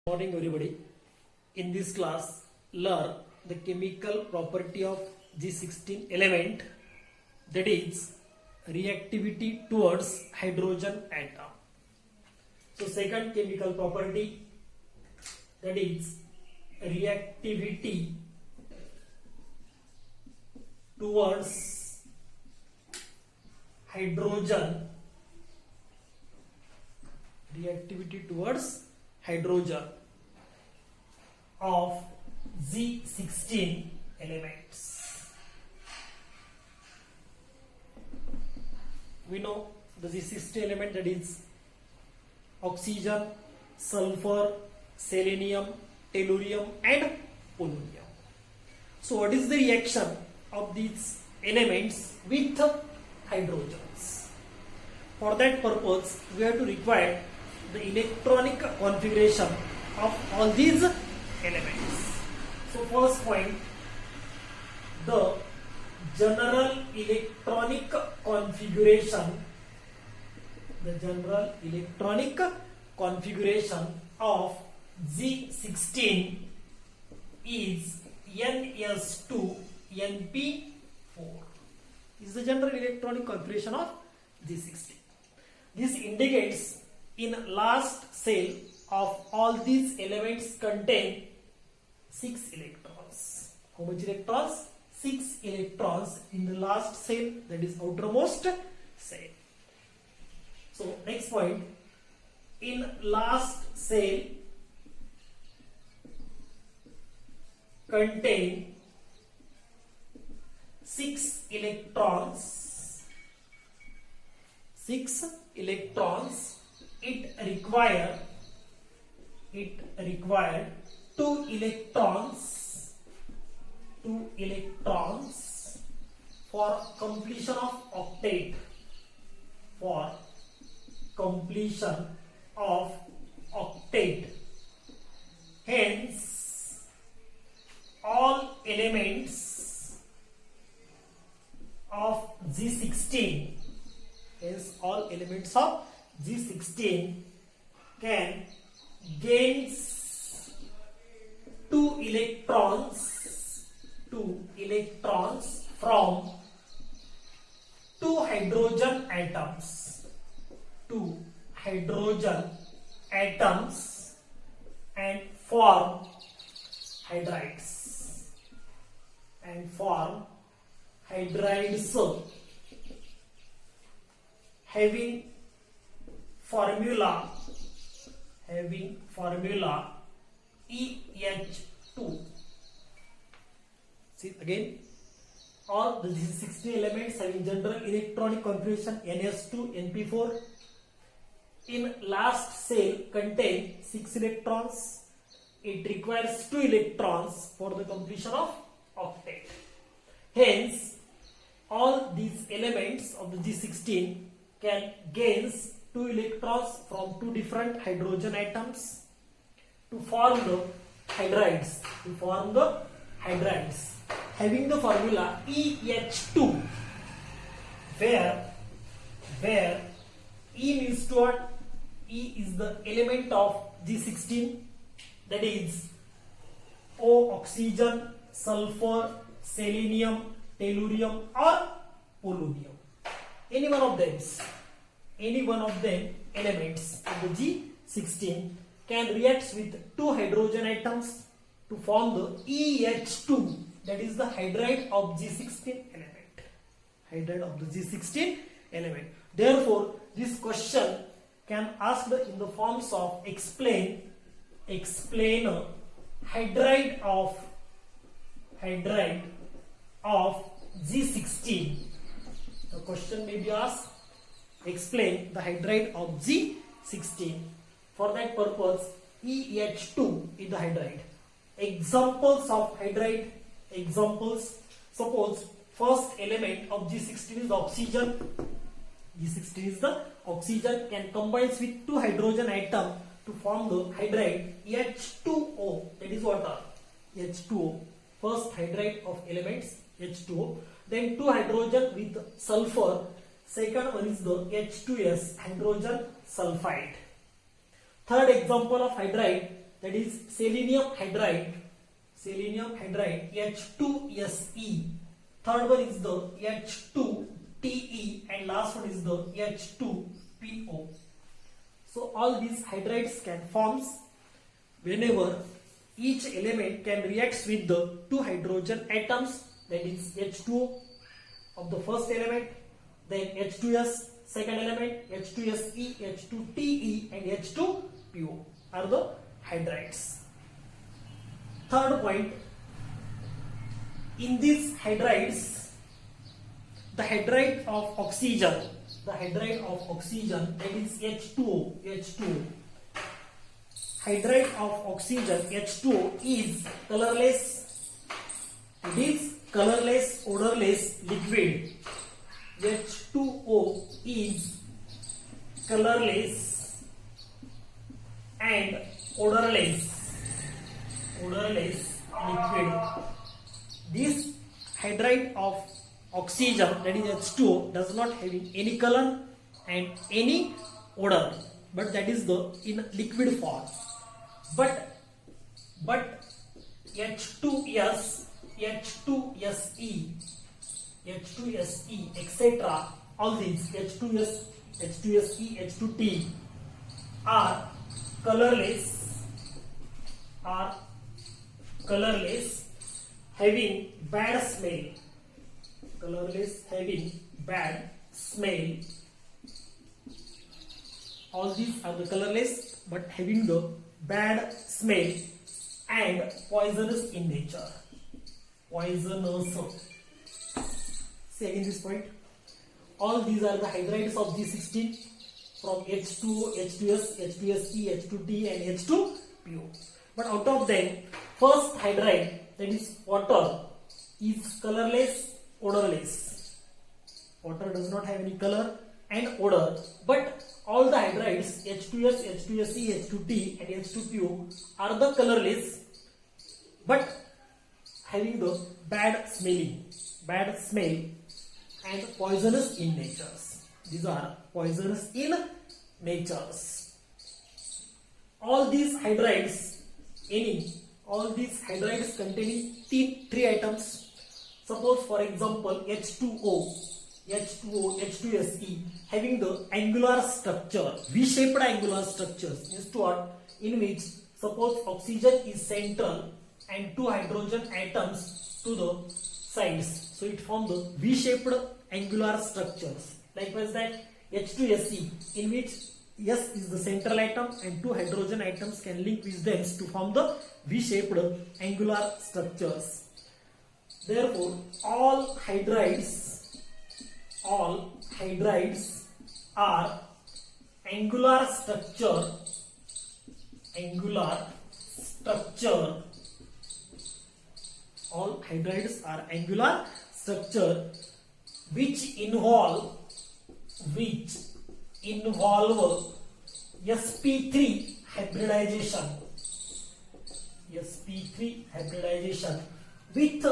Morning everybody. In this class, learn the chemical property of G16 element, that is reactivity towards hydrogen atom. So second chemical property, that is reactivity towards hydrogen. Reactivity towards hydrogen of G16 elements. We know the G16 element, that is oxygen, sulfur, selenium, tellurium and polonium. So what is the reaction of these elements with hydrogens? For that purpose, we have to require the electronic configuration of all these elements. So first point, the general electronic configuration, of G16 is Ns2Np4. This is the general electronic configuration of G16. This indicates in last cell of all these elements contain 6 electrons. How much electrons? 6 electrons in the last cell, that is outermost cell. So next point, in last cell contain 6 electrons. 6 electrons. It required 2 electrons for completion of octet. Hence all elements of G16 can gain 2 electrons from 2 hydrogen atoms and form hydrides having formula EH2. See again, all the 16 elements having general electronic configuration Ns2 Np4. In last cell contain 6 electrons. It requires 2 electrons for the completion of octet. Hence all these elements of the G16 can gain 2 electrons from 2 different hydrogen atoms to form the hydrides. Having the formula EH2, where E means to what? E is the element of G16, that is O oxygen, sulfur, selenium, tellurium or polonium. Any one of them elements of the G16 can react with 2 hydrogen atoms to form the EH2, that is the hydride of G16 element. Therefore, this question can asked in the forms of explain a hydride of G16. The question may be asked, explain the hydride of G16. For that purpose, EH2 is the hydride. Examples of hydride. Suppose first element of G16 is the oxygen. Can combine with 2 hydrogen atoms to form the hydride H2O, that is water. H2O, first hydride of elements H2O. Then 2 hydrogen with sulfur. Second one is the H2S, hydrogen sulfide. Third example of hydride, that is selenium hydride H2Se. Third one is the H2Te, and last one is the H2PO. So all these hydrides can form whenever each element can react with the two hydrogen atoms, that is H2O of the first element, then H2S second element, H2Se, H2Te, and H2PO are the hydrides. Third point, in these hydrides, the hydride of oxygen, that is H2O. Hydride of oxygen H2O is colorless. It is colorless, odorless liquid. H2O is colorless and odorless liquid. This hydride of oxygen, that is H2O, does not have any color and any odor, but that is the in liquid form. But H2S, H2Se, etc., all these H2S, H2Se, H2T are colorless, having bad smell. All these are the colorless but having the bad smell and poisonous in nature. Say again this point. All these are the hydrides of G16 from H2O, H2S, H2Se, H2T, and H2PO. But out of them, first hydride, that is water, is colorless, odorless. Water does not have any color and odor, but all the hydrides H2S, H2Se, H2T, and H2PO are the colorless but having the bad smell and poisonous in natures. These are poisonous in natures. All these hydrides containing three atoms. Suppose for example H2O, H2Se having the angular structure, V-shaped angular structures, means to what? In which suppose oxygen is central and two hydrogen atoms to the sides, so it forms the V-shaped angular structures. Likewise that H2Se, in which S is the central atom and two hydrogen atoms can link with them to form the V-shaped angular structures. Therefore, all hydrides are angular structure all hydrides are angular structure which involve sp3 hybridization with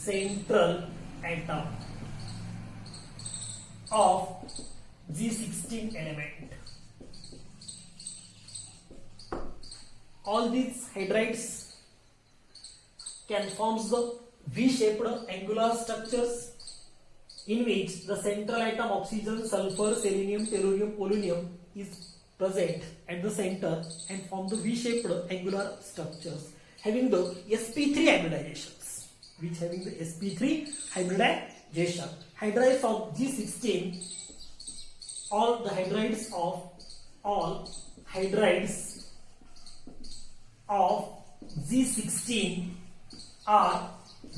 central atom of G16 element. All these hydrides can form the V-shaped angular structures in which the central atom oxygen, sulfur, selenium, tellurium, polonium is present at the center and form the V-shaped angular structures having the sp3 hybridizations, Hydrides of G16, all hydrides of G16 are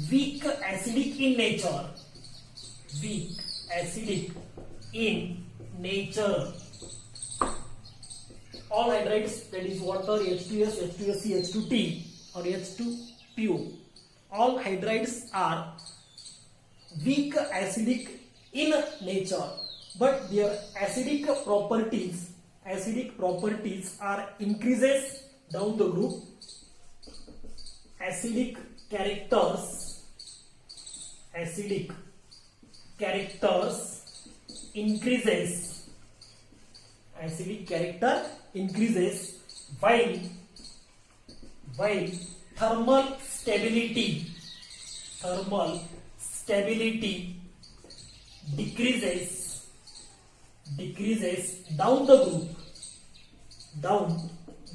weak acidic in nature. All hydrides, that is water, H2S, H2Se, H2T or H2PO, all hydrides are weak acidic in nature, but their acidic properties are increases down the group. Acidic characters increases acidic character increases while thermal stability decreases down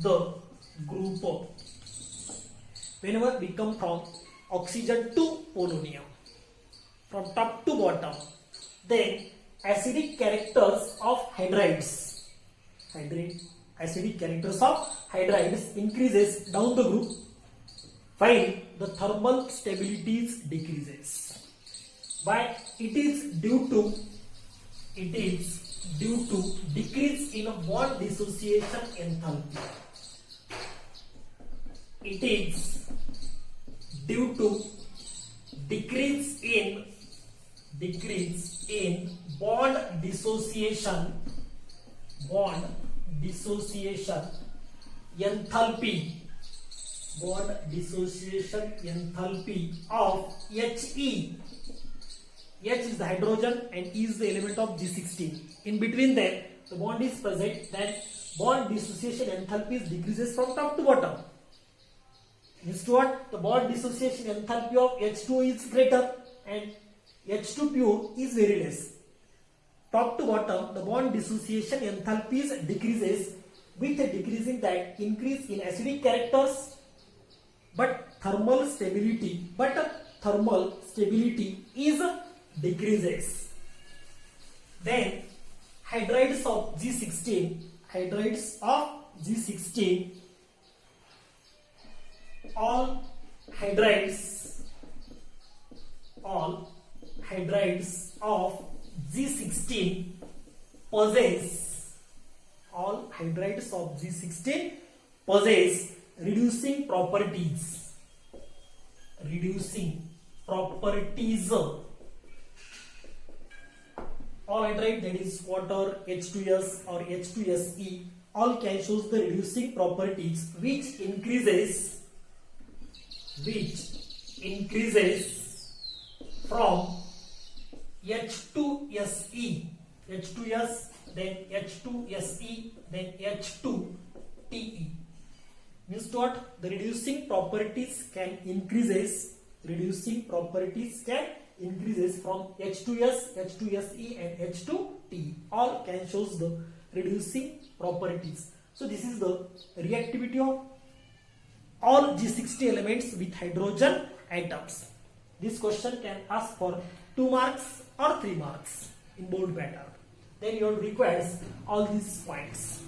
the group. Whenever we come from oxygen to polonium, from top to bottom, then acidic characters of hydrides increases down the group while the thermal stability decreases. Why? It is due to decrease in bond dissociation enthalpy. It is due to decrease in bond dissociation enthalpy of He. H is the hydrogen and E is the element of G16. In between them, the bond is present, then bond dissociation enthalpy decreases from top to bottom. Means to what? The bond dissociation enthalpy of H2 is greater and H2 pure is very less. Top to bottom, the bond dissociation enthalpy decreases with a decreasing that increase in acidic characters, but thermal stability is decreases. Then hydrides of G16, all hydrides of G16 possess reducing properties. All hydride, that is water, H2S or H2SE, all can show the reducing properties which increases from H2SE, H2S, then H2SE, then H2TE. Means what? The reducing properties can increases from H2S, H2SE and H2TE. All can show the reducing properties. So this is the reactivity of all G60 elements with hydrogen atoms. This question can ask for 2 marks or 3 marks in bold pattern. Then you requires all these points.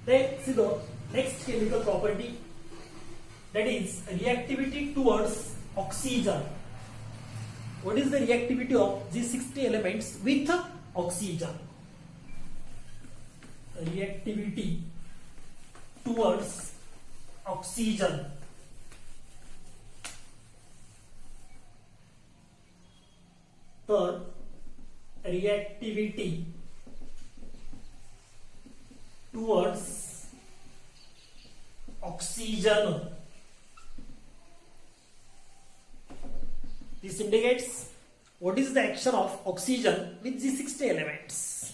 Then see the next chemical property, that is reactivity towards oxygen. What is the reactivity of G60 elements with oxygen? Reactivity towards oxygen. Third, reactivity towards oxygen. This indicates what is the action of oxygen with G60 elements.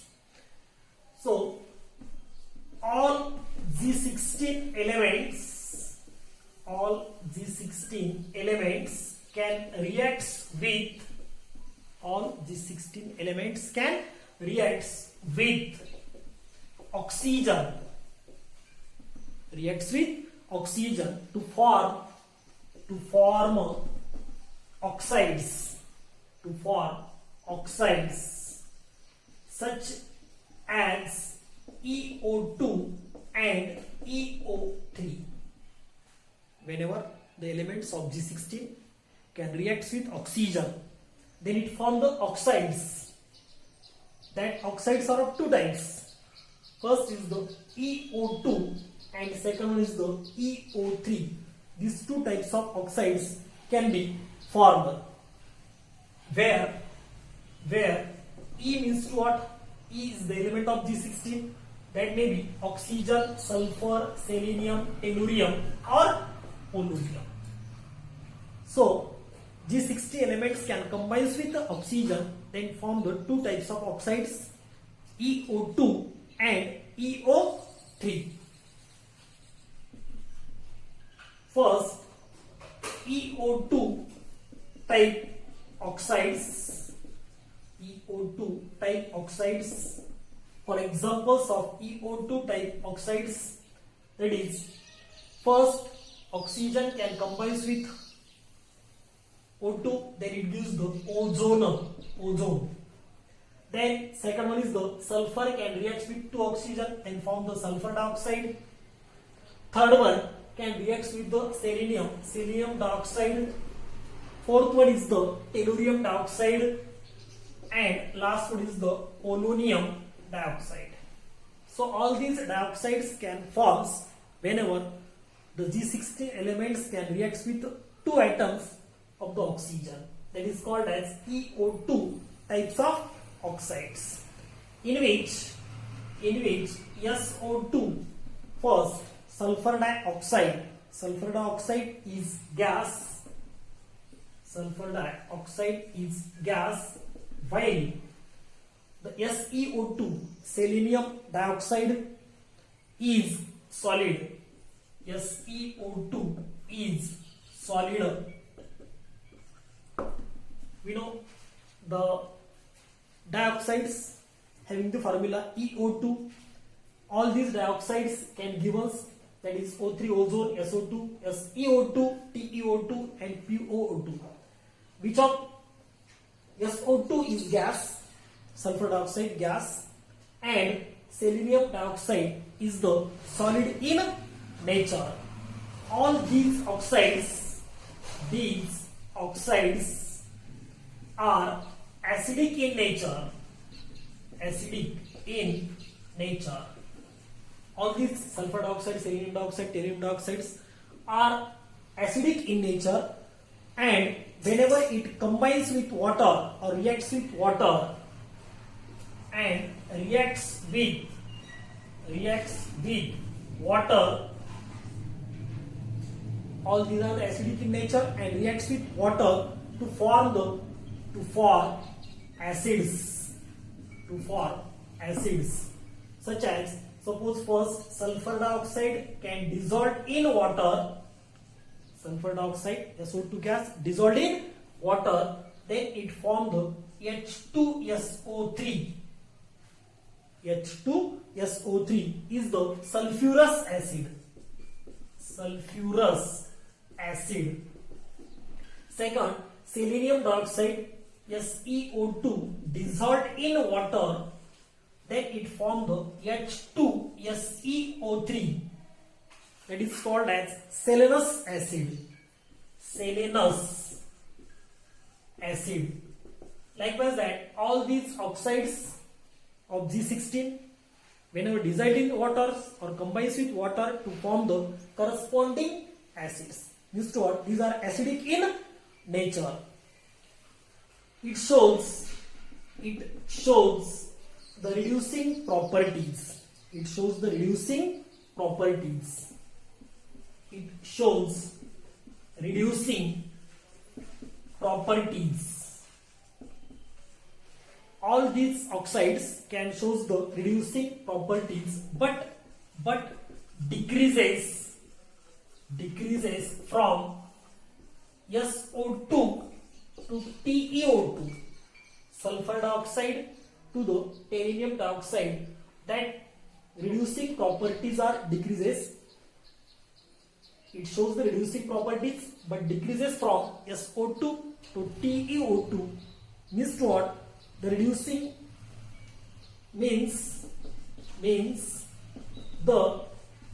So all G16 elements can react with oxygen, to form oxides, such as EO2 and EO3. Whenever the elements of G16 can react with oxygen, then it forms the oxides. That oxides are of 2 types. First is the EO2 and second one is the EO3. These 2 types of oxides can be formed. Where E means to what? E is the element of G16. That may be oxygen, sulfur, selenium, tellurium or polonium. So G60 elements can combine with the oxygen, then form the 2 types of oxides, EO2 and EO3. First, EO2 type oxides. EO2 type oxides. For examples of EO2 type oxides, that is, first, oxygen can combine with O2, then it gives the ozone. Then second one is the sulfur can react with two oxygen and form the sulfur dioxide. Third one can react with the selenium dioxide. Fourth one is the tellurium dioxide, and last one is the polonium dioxide. So all these dioxides can form whenever the G16 elements can react with two atoms of the oxygen. That is called as EO2 types of oxides, in which SO2, first, sulfur dioxide is gas. Sulfur dioxide is gas, while the SeO2, selenium dioxide, is solid. SeO2 is solid. We know the dioxides having the formula EO2. All these dioxides can give us, that is O3 ozone, SO2, SeO2, TeO2 and POO2. Which of SO2 is gas, sulfur dioxide gas, and selenium dioxide is the solid in nature. All these oxides are acidic in nature. All these sulfur dioxide, selenium dioxide, tellurium dioxides are acidic in nature, and whenever it combines with water or reacts with water and reacts with water, all these are acidic in nature and reacts with water to form acids, such as, suppose first sulfur dioxide can dissolve in water. Sulfur dioxide, SO2 gas, dissolved in water, then it formed the H2SO3. H2SO3 is the sulfurous acid. Second, selenium dioxide, SeO2, dissolved in water, then it formed the H2SeO3. That is called as selenous acid. Likewise, that all these oxides of G16, whenever dissolved in water or combines with water to form the corresponding acids. Means to what? These are acidic in nature. It shows the reducing properties. It shows reducing properties. All these oxides can show the reducing properties, but decreases from SO2 to TeO2, sulfur dioxide to the tellurium dioxide. That reducing properties are decreases. It shows the reducing properties but decreases from SO2 to TeO2. Means to what? The reducing means the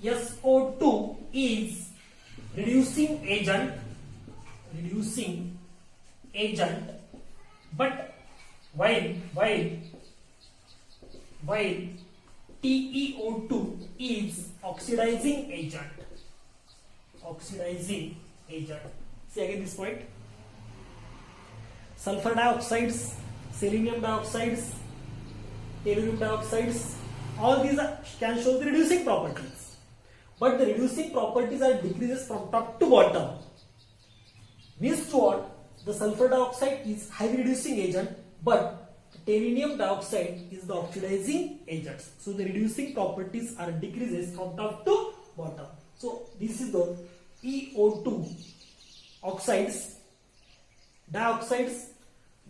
SO2 is reducing agent, but while TeO2 is oxidizing agent. See again this point. Sulfur dioxides, selenium dioxides, tellurium dioxides, all these can show the reducing properties, but the reducing properties are decreases from top to bottom. Means to what? The sulfur dioxide is highly reducing agent, but tellurium dioxide is the oxidizing agent. So the reducing properties are decreases from top to bottom. So this is the EO2 oxides, dioxides.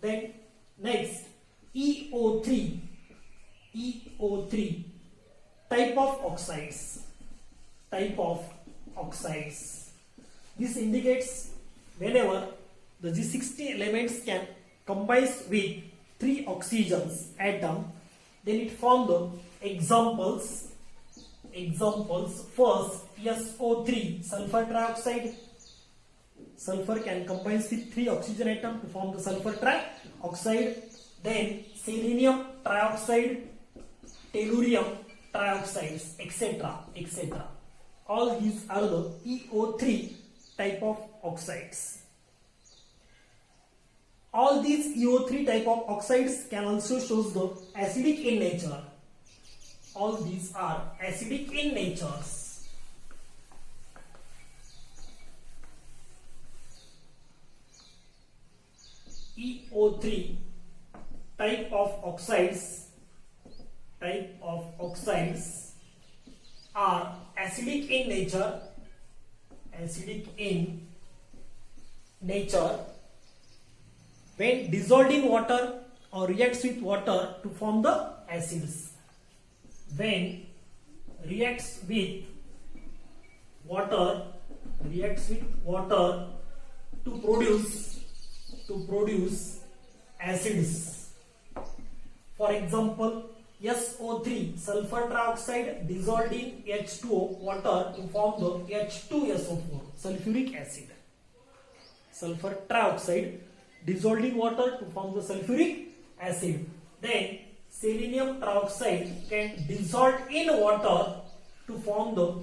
Then next EO3 type of oxides. This indicates whenever the G16 elements can combine with 3 oxygens atom, then it form the examples. First, SO3 sulfur trioxide. Sulfur can combine with 3 oxygen atom to form the sulfur trioxide. Then selenium trioxide, tellurium trioxides, etc. All these are the EO3 type of oxides. All these EO3 type of oxides can also show the acidic in nature. All these are acidic in nature. EO3 type of oxides are acidic in nature when dissolved in water or reacts with water to form the acids. When reacts with water to produce acids. For example, SO3 sulfur trioxide dissolved in H2O water to form the H2SO4 sulfuric acid. Sulfur trioxide dissolved in water to form the sulfuric acid. Then selenium trioxide can dissolve in water to form the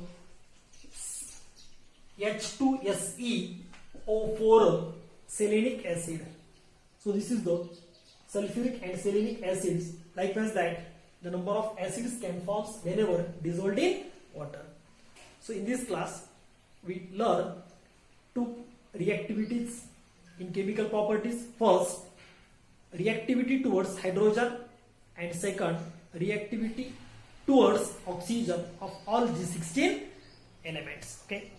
H2SeO4 selenic acid. So this is the sulfuric and selenic acids. Likewise that the number of acids can form whenever dissolved in water. So in this class we learn 2 reactivities in chemical properties. First, reactivity towards hydrogen, and second, reactivity towards oxygen of all G16 elements. Okay.